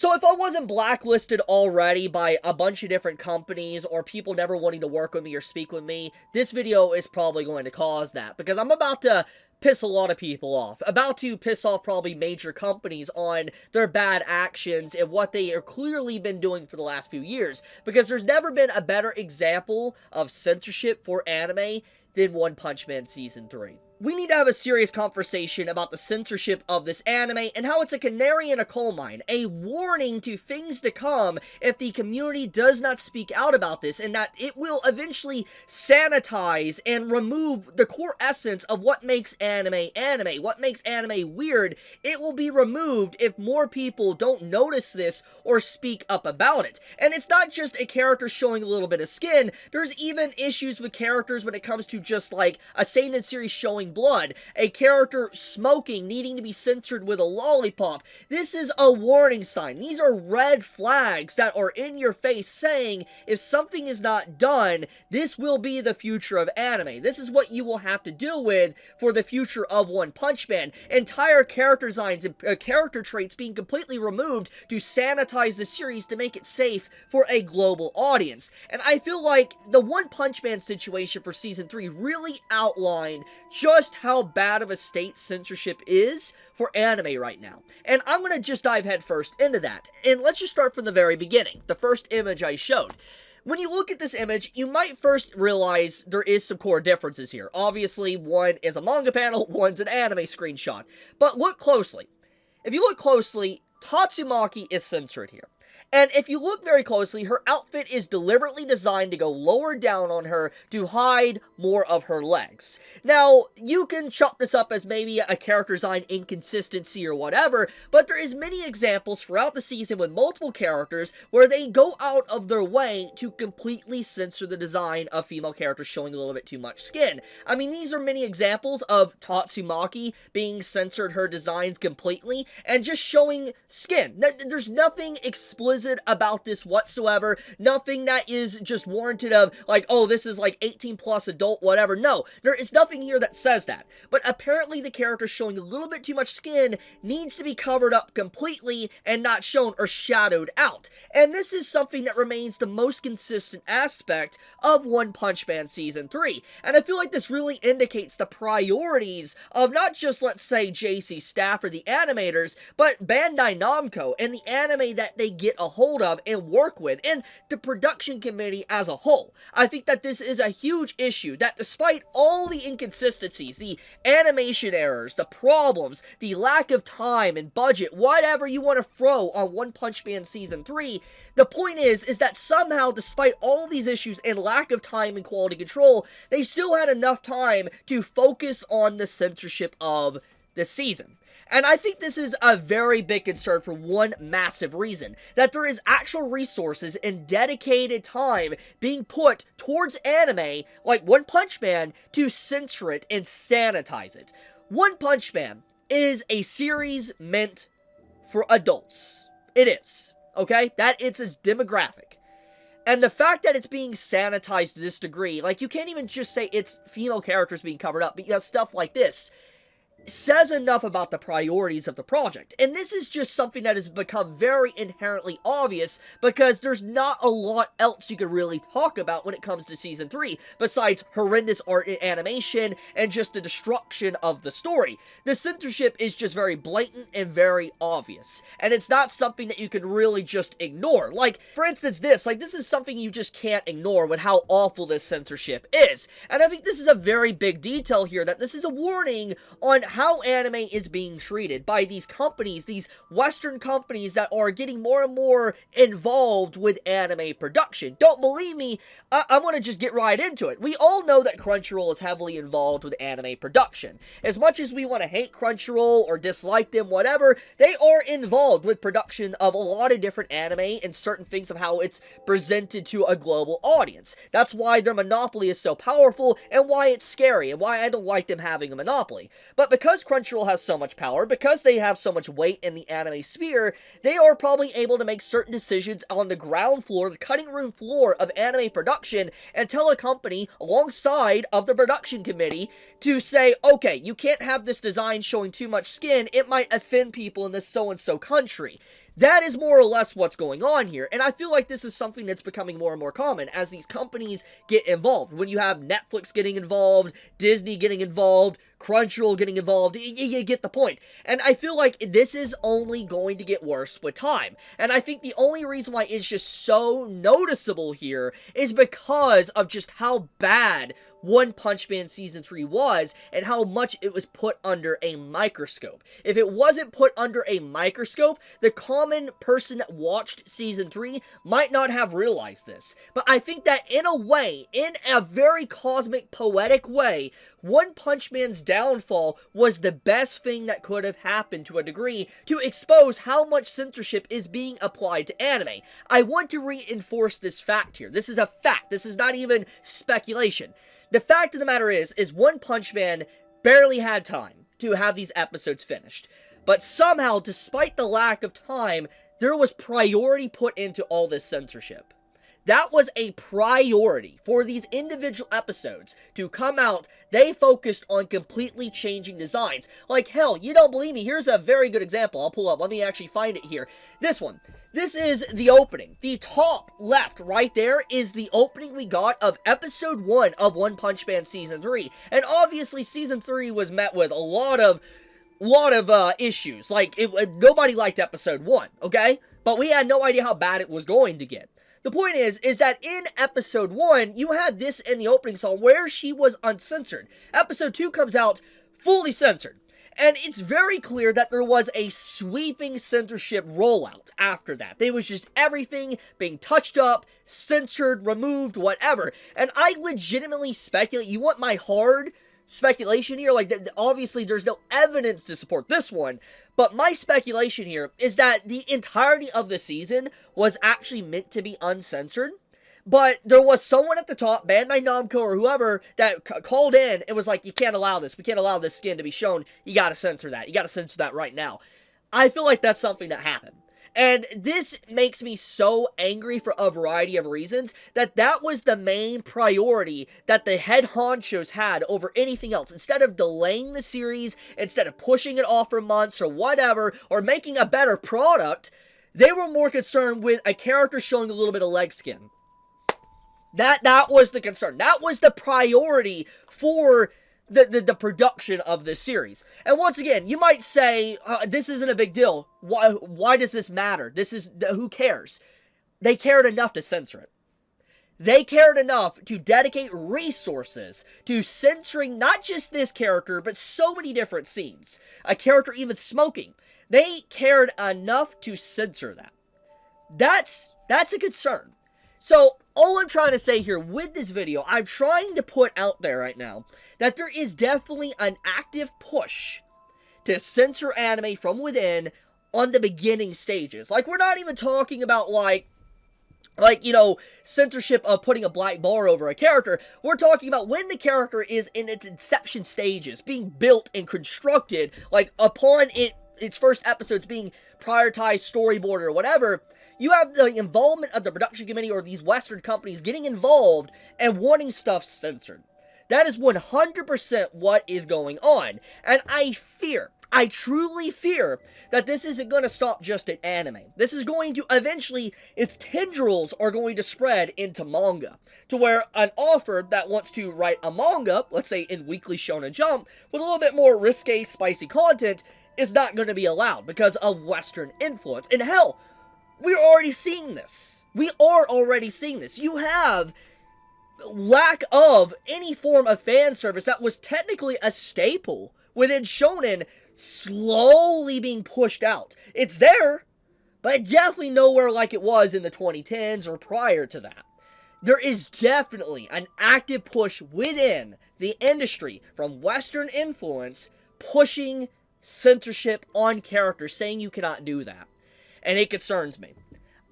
So if I wasn't blacklisted already by a bunch of different companies or people never wanting to work with me or speak with me, this video is probably going to cause that, because I'm about to piss a lot of people off. About to piss off probably major companies on their bad actions and what they are clearly been doing for the last few years. Because there's never been a better example of censorship for anime than One Punch Man Season 3. We need to have a serious conversation about the censorship of this anime and how it's a canary in a coal mine, a warning to things to come if the community does not speak out about this, and that it will eventually sanitize and remove the core essence of what makes anime anime, what makes anime weird. It will be removed if more people don't notice this or speak up about it. And it's not just a character showing a little bit of skin, there's even issues with characters when it comes to just like a seinen series showing blood, a character smoking, needing to be censored with a lollipop. This is a warning sign. These are red flags that are in your face saying if something is not done, this will be the future of anime. This is what you will have to deal with for the future of One Punch Man. Entire character designs and character traits being completely removed to sanitize the series to make it safe for a global audience. And I feel like the One Punch Man situation for Season 3 really outlined just how bad of a state censorship is for anime right now. And I'm going to just dive headfirst into that. And let's just start from the very beginning. The first image I showed. When you look at this image, you might first realize there is some core differences here. Obviously, one is a manga panel, one's an anime screenshot. But look closely. If you look closely, Tatsumaki is censored here. And if you look very closely, her outfit is deliberately designed to go lower down on her to hide more of her legs. Now, you can chop this up as maybe a character design inconsistency or whatever, but there is many examples throughout the season with multiple characters where they go out of their way to completely censor the design of female characters showing a little bit too much skin. I mean, these are many examples of Tatsumaki being censored her designs completely and just showing skin. There's nothing explicit about this whatsoever, nothing that is just warranted of like, oh, this is like 18 plus adult whatever. No, there is nothing here that says that, but apparently the character showing a little bit too much skin needs to be covered up completely and not shown or shadowed out. And this is something that remains the most consistent aspect of One Punch Man Season 3, and I feel like this really indicates the priorities of not just, let's say, JC staff or the animators, but Bandai Namco and the anime that they get a hold of and work with, and the production committee as a whole. I think that this is a huge issue, that despite all the inconsistencies, the animation errors, the problems, the lack of time and budget, whatever you want to throw on One Punch Man Season 3, the point is that somehow, despite all these issues and lack of time and quality control, they still had enough time to focus on the censorship of the season. And I think this is a very big concern for one massive reason, that there is actual resources and dedicated time being put towards anime like One Punch Man to censor it and sanitize it. One Punch Man is a series meant for adults. It is, okay? That it's its demographic. And the fact that it's being sanitized to this degree, like you can't even just say it's female characters being covered up, but you have stuff like this, says enough about the priorities of the project. And this is just something that has become very inherently obvious because there's not a lot else you could really talk about when it comes to Season 3 besides horrendous art and animation and just the destruction of the story. The censorship is just very blatant and very obvious, and it's not something that you can really just ignore. Like, for instance, this is something you just can't ignore with how awful this censorship is. And I think this is a very big detail here, that this is a warning on how anime is being treated by these companies, these Western companies that are getting more and more involved with anime production. Don't believe me? I want to just get right into it. We all know that Crunchyroll is heavily involved with anime production. As much as we want to hate Crunchyroll or dislike them, whatever, they are involved with production of a lot of different anime and certain things of how it's presented to a global audience. That's why their monopoly is so powerful and why it's scary and why I don't like them having a monopoly. But because Crunchyroll has so much power, because they have so much weight in the anime sphere, they are probably able to make certain decisions on the ground floor, the cutting room floor of anime production, and tell a company alongside of the production committee to say, okay, you can't have this design showing too much skin, it might offend people in this so-and-so country. That is more or less what's going on here, and I feel like this is something that's becoming more and more common as these companies get involved. When you have Netflix getting involved, Disney getting involved, Crunchyroll getting involved, you get the point. And I feel like this is only going to get worse with time. And I think the only reason why it's just so noticeable here is because of just how bad One Punch Man Season 3 was, and how much it was put under a microscope. If it wasn't put under a microscope, the common person that watched Season 3 might not have realized this. But I think that in a way, in a very cosmic, poetic way, One Punch Man's downfall was the best thing that could have happened to a degree to expose how much censorship is being applied to anime. I want to reinforce this fact here. This is a fact. This is not even speculation. The fact of the matter is One Punch Man barely had time to have these episodes finished. But somehow, despite the lack of time, there was priority put into all this censorship. That was a priority for these individual episodes to come out. They focused on completely changing designs. Like, hell, you don't believe me? Here's a very good example. I'll pull up. Let me actually find it here. This one. This is the opening. The top left right there is the opening we got of episode 1 of One Punch Man Season 3. And obviously, Season 3 was met with a lot of issues. Like, nobody liked episode 1, okay? But we had no idea how bad it was going to get. The point is that in episode 1, you had this in the opening song where she was uncensored. Episode 2 comes out fully censored. And it's very clear that there was a sweeping censorship rollout after that. There was just everything being touched up, censored, removed, whatever. And I legitimately speculate, you want my hard speculation here? Like, obviously there's no evidence to support this one, but my speculation here is that the entirety of the season was actually meant to be uncensored, but there was someone at the top, Bandai Namco or whoever, that called in and was like, you can't allow this, we can't allow this skin to be shown, you gotta censor that right now. I feel like that's something that happened. And this makes me so angry for a variety of reasons, that was the main priority that the head honchos had over anything else. Instead of delaying the series, instead of pushing it off for months or whatever, or making a better product, they were more concerned with a character showing a little bit of leg skin. That was the concern. That was the priority for the production of this series. And once again, you might say, this isn't a big deal. Why does this matter? Who cares? They cared enough to censor it. They cared enough to dedicate resources to censoring not just this character, but so many different scenes. A character even smoking. They cared enough to censor that. That's a concern. So, all I'm trying to say here with this video, I'm trying to put out there right now that there is definitely an active push to censor anime from within on the beginning stages. Like, we're not even talking about, like, censorship of putting a black bar over a character. We're talking about when the character is in its inception stages, being built and constructed, like, upon its first episodes being prioritized, storyboarded, or whatever. You have the involvement of the production committee or these Western companies getting involved and wanting stuff censored. That is 100% what is going on. And I truly fear that this isn't going to stop just at anime. This is going to eventually, its tendrils are going to spread into manga. To where an author that wants to write a manga, let's say in Weekly Shonen Jump, with a little bit more risque, spicy content, is not going to be allowed because of Western influence. And hell, we're already seeing this. We are already seeing this. You have lack of any form of fan service that was technically a staple within shonen slowly being pushed out. It's there, but definitely nowhere like it was in the 2010s or prior to that. There is definitely an active push within the industry from Western influence pushing censorship on characters, saying you cannot do that. And it concerns me.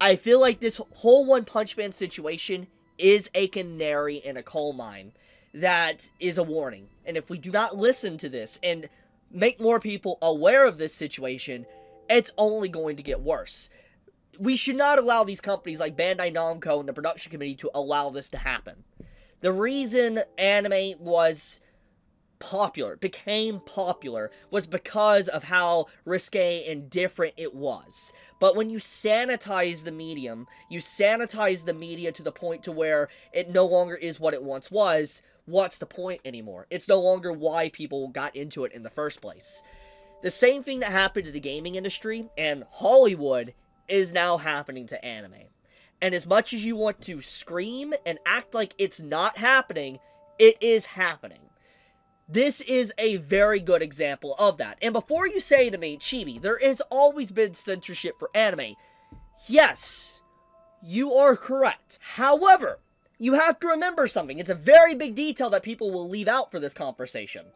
I feel like this whole One Punch Man situation is a canary in a coal mine that is a warning. And if we do not listen to this and make more people aware of this situation, it's only going to get worse. We should not allow these companies like Bandai Namco and the production committee to allow this to happen. The reason anime was popular, became popular, was because of how risque and different it was. But when you sanitize the medium, you sanitize the media to the point to where it no longer is what it once was. What's the point anymore? It's no longer why people got into it in the first place. The same thing that happened to the gaming industry and Hollywood is now happening to anime. And as much as you want to scream and act like it's not happening, it is happening. This is a very good example of that. And before you say to me, Chibi, there has always been censorship for anime. Yes, you are correct. However, you have to remember something. It's a very big detail that people will leave out for this conversation.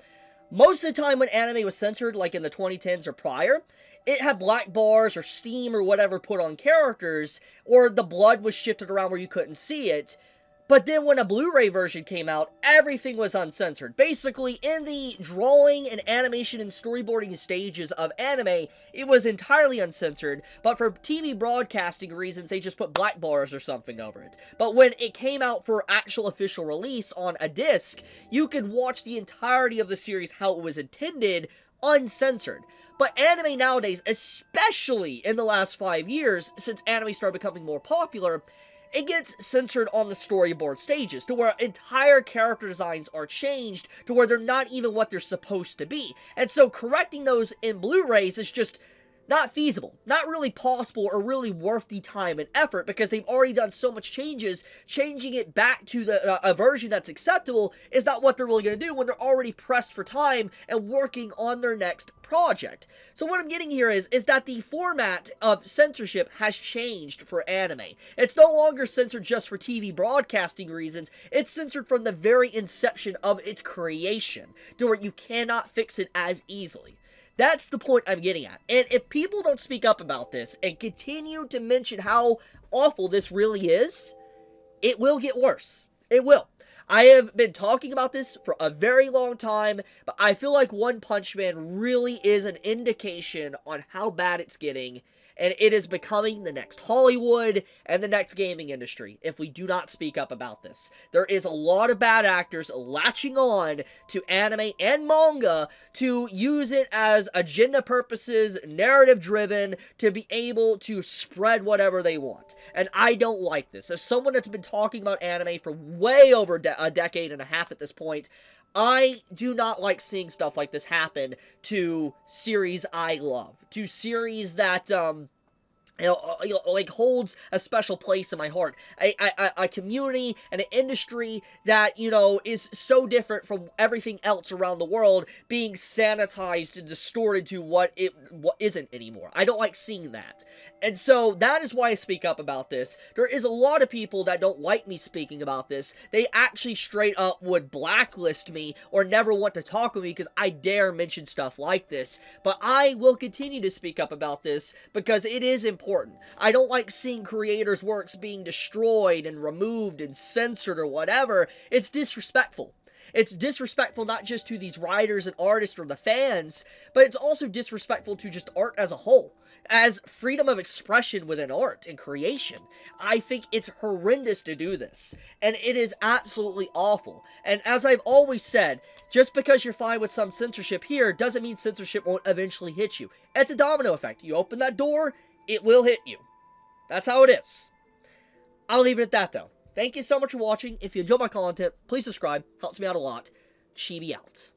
Most of the time when anime was censored, like in the 2010s or prior, it had black bars or steam or whatever put on characters, or the blood was shifted around where you couldn't see it. But then when a Blu-ray version came out, everything was uncensored. Basically, in the drawing and animation and storyboarding stages of anime, it was entirely uncensored, but for TV broadcasting reasons, they just put black bars or something over it. But when it came out for actual official release on a disc, you could watch the entirety of the series how it was intended, uncensored. But anime nowadays, especially in the last 5 years, since anime started becoming more popular, it gets censored on the storyboard stages, to where entire character designs are changed, to where they're not even what they're supposed to be. And so correcting those in Blu-rays is just not feasible, not really possible, or really worth the time and effort, because they've already done so much changes. Changing it back to a version that's acceptable is not what they're really going to do when they're already pressed for time and working on their next project. So what I'm getting here is that the format of censorship has changed for anime. It's no longer censored just for TV broadcasting reasons. It's censored from the very inception of its creation, to where you cannot fix it as easily. That's the point I'm getting at. And if people don't speak up about this and continue to mention how awful this really is, it will get worse. It will. I have been talking about this for a very long time, but I feel like One Punch Man really is an indication on how bad it's getting, and it is becoming the next Hollywood and the next gaming industry if we do not speak up about this. There is a lot of bad actors latching on to anime and manga to use it as agenda purposes, narrative driven, to be able to spread whatever they want. And I don't like this. As someone that's been talking about anime for way over a decade and a half at this point, I do not like seeing stuff like this happen to series I love, to series that, like holds a special place in my heart. A community and an industry that, is so different from everything else around the world being sanitized and distorted to what isn't anymore. I don't like seeing that. And so that is why I speak up about this. There is a lot of people that don't like me speaking about this. They actually straight up would blacklist me or never want to talk with me because I dare mention stuff like this. But I will continue to speak up about this because it is important. I don't like seeing creators' works being destroyed and removed and censored or whatever. It's disrespectful. It's disrespectful not just to these writers and artists or the fans, but it's also disrespectful to just art as a whole. As freedom of expression within art and creation, I think it's horrendous to do this. And it is absolutely awful. And as I've always said, just because you're fine with some censorship here doesn't mean censorship won't eventually hit you. It's a domino effect. You open that door, it will hit you. That's how it is. I'll leave it at that, though. Thank you so much for watching. If you enjoy my content, please subscribe. Helps me out a lot. Chibi out.